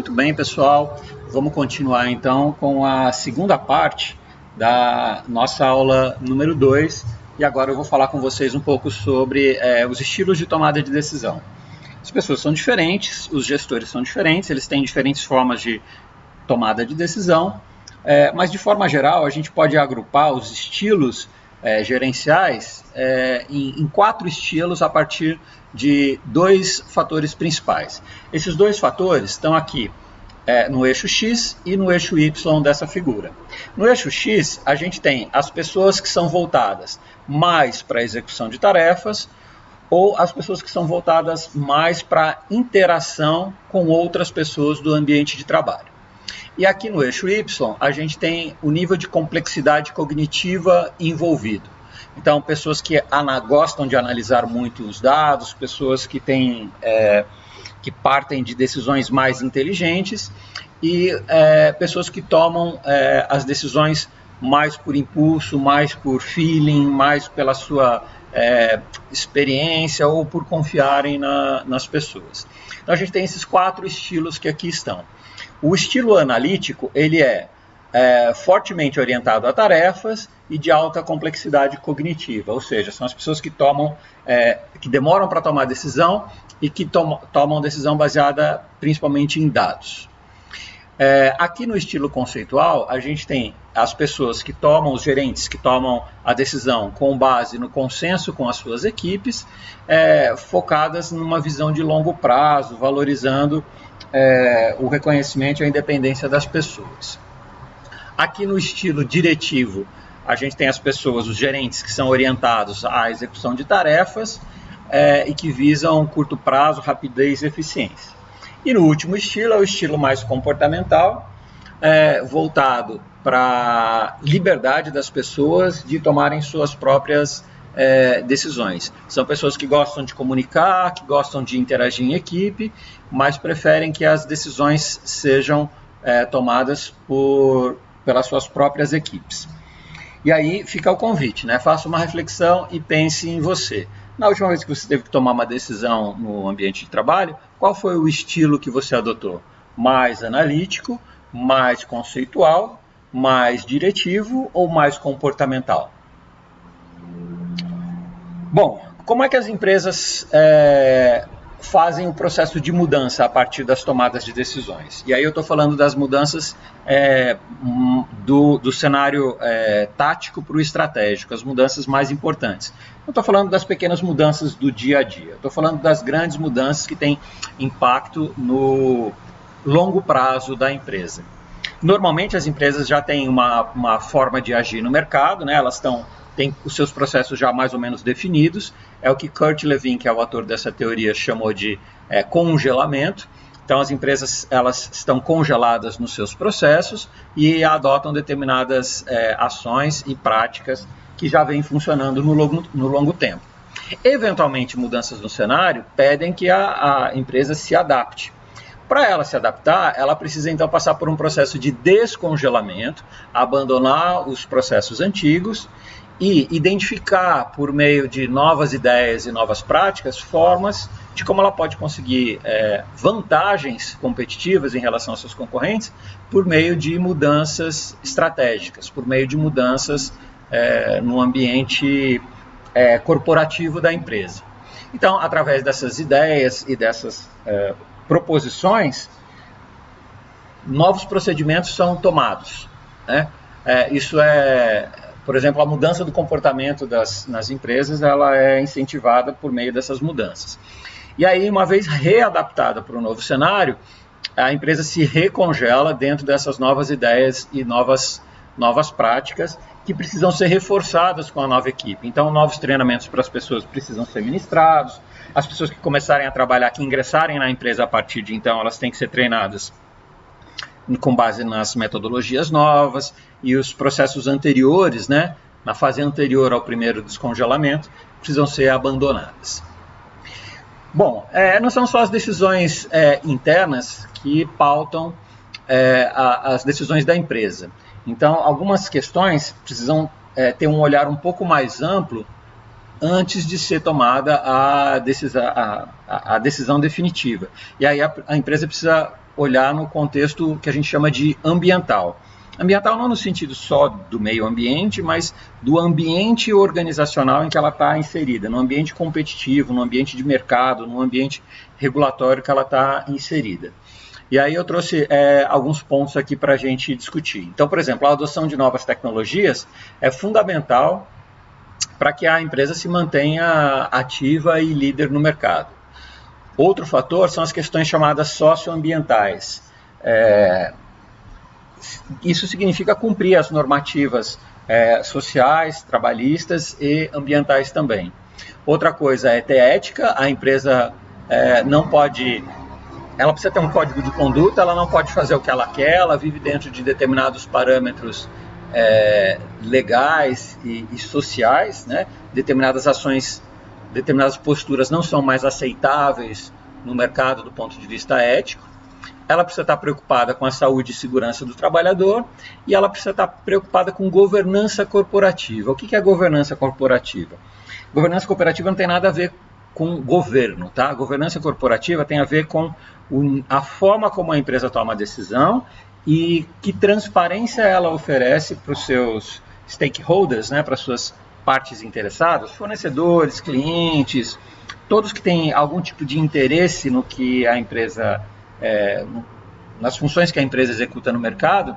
Muito bem, pessoal. Vamos continuar então com a segunda parte da nossa aula número 2. E agora eu vou falar com vocês um pouco sobre os estilos de tomada de decisão. As pessoas são diferentes, os gestores são diferentes, eles têm diferentes formas de tomada de decisão, mas de forma geral a gente pode agrupar os estilos gerenciais em 4 estilos a partir de 2 fatores principais. Esses 2 fatores estão aqui no eixo X e no eixo Y dessa figura. No eixo X, a gente tem as pessoas que são voltadas mais para a execução de tarefas ou as pessoas que são voltadas mais para a interação com outras pessoas do ambiente de trabalho. E aqui no eixo Y, a gente tem o nível de complexidade cognitiva envolvido. Então, pessoas que gostam de analisar muito os dados, pessoas que que partem de decisões mais inteligentes e pessoas que tomam as decisões mais por impulso, mais por feeling, mais pela sua experiência ou por confiarem nas pessoas. Então, a gente tem esses 4 estilos que aqui estão. O estilo analítico, ele é fortemente orientado a tarefas e de alta complexidade cognitiva, ou seja, são as pessoas que que demoram para tomar decisão e que tomam decisão baseada principalmente em dados. Aqui no estilo conceitual, a gente tem as pessoas que tomam, os gerentes que tomam a decisão com base no consenso com as suas equipes, focadas numa visão de longo prazo, valorizando o reconhecimento e a independência das pessoas. Aqui no estilo diretivo, a gente tem as pessoas, os gerentes, que são orientados à execução de tarefas e que visam curto prazo, rapidez e eficiência. E no último estilo, é o estilo mais comportamental, voltado para a liberdade das pessoas de tomarem suas próprias decisões. São pessoas que gostam de comunicar, que gostam de interagir em equipe, mas preferem que as decisões sejam tomadas pelas suas próprias equipes. E aí fica o convite, né? Faça uma reflexão e pense em você. Na última vez que você teve que tomar uma decisão no ambiente de trabalho, qual foi o estilo que você adotou? Mais analítico, mais conceitual, mais diretivo ou mais comportamental? Bom, como é que as empresas fazem o processo de mudança a partir das tomadas de decisões? E aí eu estou falando das mudanças do cenário tático para o estratégico, as mudanças mais importantes. Não estou falando das pequenas mudanças do dia a dia, estou falando das grandes mudanças que têm impacto no longo prazo da empresa. Normalmente as empresas já têm uma forma de agir no mercado, né? Elas têm os seus processos já mais ou menos definidos. É o que Kurt Lewin, que é o autor dessa teoria, chamou de congelamento. Então as empresas elas estão congeladas nos seus processos e adotam determinadas ações e práticas que já vêm funcionando no longo tempo. Eventualmente, mudanças no cenário pedem que a empresa se adapte. Para ela se adaptar, ela precisa então passar por um processo de descongelamento, abandonar os processos antigos e identificar, por meio de novas ideias e novas práticas, formas de como ela pode conseguir vantagens competitivas em relação aos seus concorrentes por meio de mudanças estratégicas, por meio de mudanças no ambiente corporativo da empresa. Então, através dessas ideias e dessas proposições, novos procedimentos são tomados, né? Por exemplo, a mudança do comportamento nas empresas, ela é incentivada por meio dessas mudanças. E aí, uma vez readaptada para o novo cenário, a empresa se recongela dentro dessas novas ideias e novas práticas que precisam ser reforçadas com a nova equipe. Então, novos treinamentos para as pessoas precisam ser ministrados. As pessoas que começarem a trabalhar, que ingressarem na empresa a partir de então, elas têm que ser treinadas com base nas metodologias novas e os processos anteriores, né, na fase anterior ao primeiro descongelamento, precisam ser abandonadas. Bom, não são só as decisões internas que pautam as decisões da empresa. Então, algumas questões precisam ter um olhar um pouco mais amplo antes de ser tomada a decisão definitiva. E aí a empresa precisa olhar no contexto que a gente chama de ambiental. Ambiental não no sentido só do meio ambiente, mas do ambiente organizacional em que ela está inserida, no ambiente competitivo, no ambiente de mercado, no ambiente regulatório que ela está inserida. E aí eu trouxe alguns pontos aqui para a gente discutir. Então, por exemplo, a adoção de novas tecnologias é fundamental para que a empresa se mantenha ativa e líder no mercado. Outro fator são as questões chamadas socioambientais. Isso significa cumprir as normativas sociais, trabalhistas e ambientais também. Outra coisa é ter ética, a empresa não pode... Ela precisa ter um código de conduta, ela não pode fazer o que ela quer, ela vive dentro de determinados parâmetros legais e sociais, né? Determinadas ações, determinadas posturas não são mais aceitáveis no mercado do ponto de vista ético. Ela precisa estar preocupada com a saúde e segurança do trabalhador e ela precisa estar preocupada com governança corporativa. O que é governança corporativa? Governança corporativa não tem nada a ver com governo, tá? Governança corporativa tem a ver com a forma como a empresa toma a decisão e que transparência ela oferece para os seus stakeholders, né, para as suas partes interessadas, fornecedores, clientes, todos que têm algum tipo de interesse no que a empresa, nas funções que a empresa executa no mercado,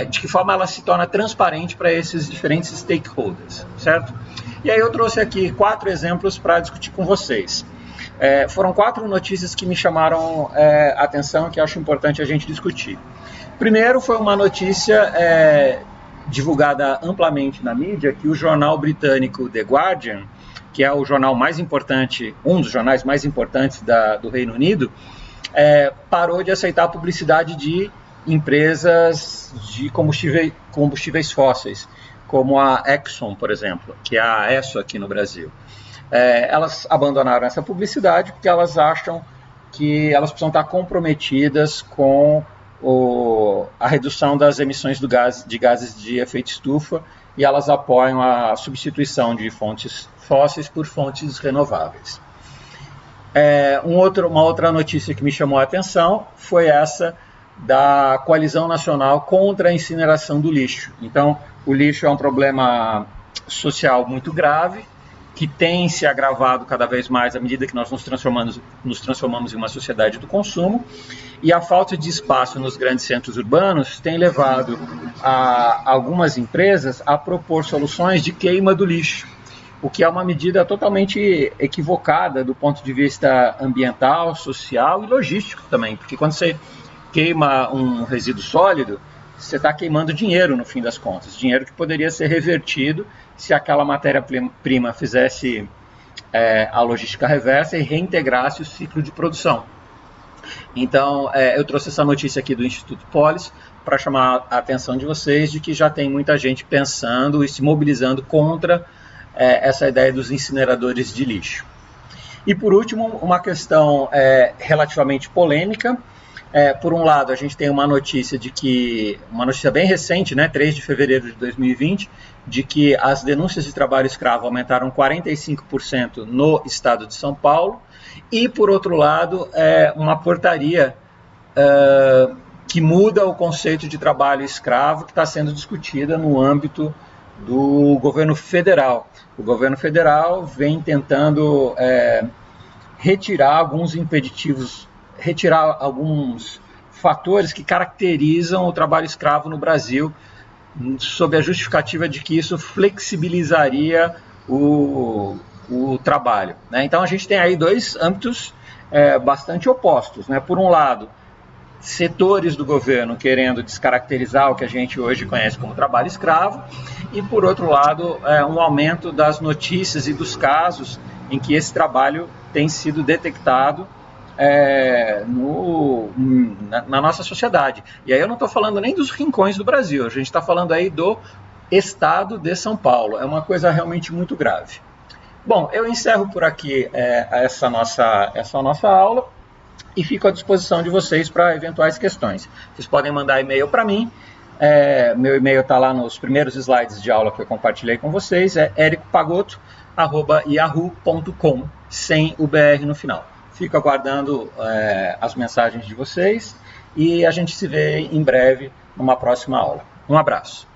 de que forma ela se torna transparente para esses diferentes stakeholders, certo? E aí eu trouxe aqui 4 exemplos para discutir com vocês. Foram 4 notícias que me chamaram a atenção e que acho importante a gente discutir. Primeiro foi uma notícia divulgada amplamente na mídia, que o jornal britânico The Guardian, que é o jornal mais importante, um dos jornais mais importantes do Reino Unido, parou de aceitar a publicidade de empresas de combustíveis fósseis, como a Exxon, por exemplo, que é a Esso aqui no Brasil. Elas abandonaram essa publicidade porque elas acham que elas precisam estar comprometidas com a redução das emissões de gases de efeito estufa e elas apoiam a substituição de fontes fósseis por fontes renováveis. Uma outra notícia que me chamou a atenção foi essa da Coalizão Nacional contra a Incineração do Lixo. Então, o lixo é um problema social muito grave, que tem se agravado cada vez mais à medida que nós nos transformamos em uma sociedade do consumo, e a falta de espaço nos grandes centros urbanos tem levado algumas empresas a propor soluções de queima do lixo, o que é uma medida totalmente equivocada do ponto de vista ambiental, social e logístico também, porque quando você queima um resíduo sólido, você está queimando dinheiro no fim das contas, dinheiro que poderia ser revertido se aquela matéria-prima fizesse a logística reversa e reintegrasse o ciclo de produção. Então, eu trouxe essa notícia aqui do Instituto Polis para chamar a atenção de vocês de que já tem muita gente pensando e se mobilizando contra essa ideia dos incineradores de lixo. E por último, uma questão relativamente polêmica. Por um lado, a gente tem uma notícia bem recente, né, 3 de fevereiro de 2020, de que as denúncias de trabalho escravo aumentaram 45% no estado de São Paulo, e por outro lado, uma portaria que muda o conceito de trabalho escravo que está sendo discutida no âmbito do governo federal. O governo federal vem tentando retirar alguns impeditivos, retirar alguns fatores que caracterizam o trabalho escravo no Brasil, sob a justificativa de que isso flexibilizaria o trabalho, né? Então a gente tem aí 2 âmbitos bastante opostos, né? Por um lado, setores do governo querendo descaracterizar o que a gente hoje conhece como trabalho escravo, e por outro lado, um aumento das notícias e dos casos em que esse trabalho tem sido detectado na nossa sociedade. E aí eu não estou falando nem dos rincões do Brasil, a gente está falando aí do estado de São Paulo. É uma coisa realmente muito grave. Bom, eu encerro por aqui essa nossa aula e fico à disposição de vocês para eventuais questões. Vocês podem mandar e-mail para mim. Meu e-mail está lá nos primeiros slides de aula que eu compartilhei com vocês. É ericopagoto@yahoo.com, sem o BR no final. Fico aguardando as mensagens de vocês e a gente se vê em breve numa próxima aula. Um abraço.